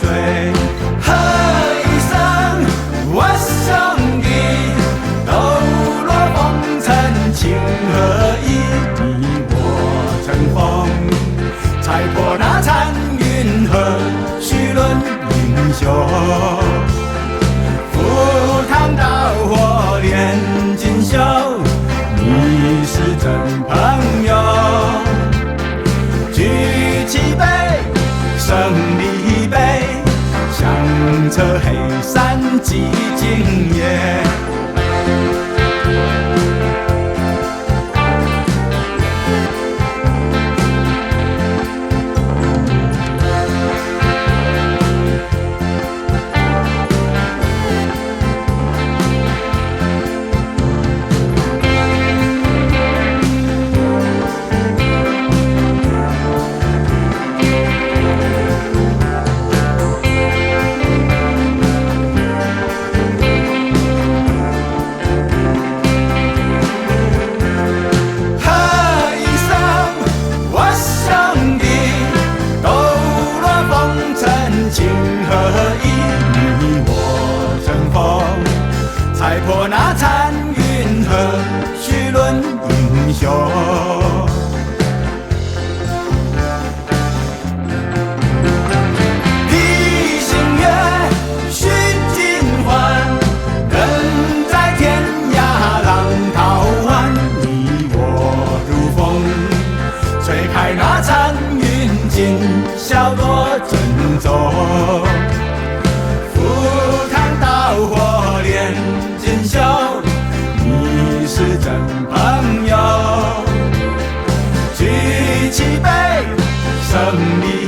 水。喝一声，我兄弟，抖落风尘，情何以敌我乘风？踩破那残云和须论英雄。赴汤蹈火炼金袖，你是真朋友。举起杯，胜利杯，响彻黑山寂静夜。情何以你我乘风？踩破那残云和须论英雄。披星月，须尽欢，人在天涯浪淘湾。你我如风，吹开那残云，今宵多珍重。赴汤蹈火炼金袖，你是真朋友。举起杯，胜利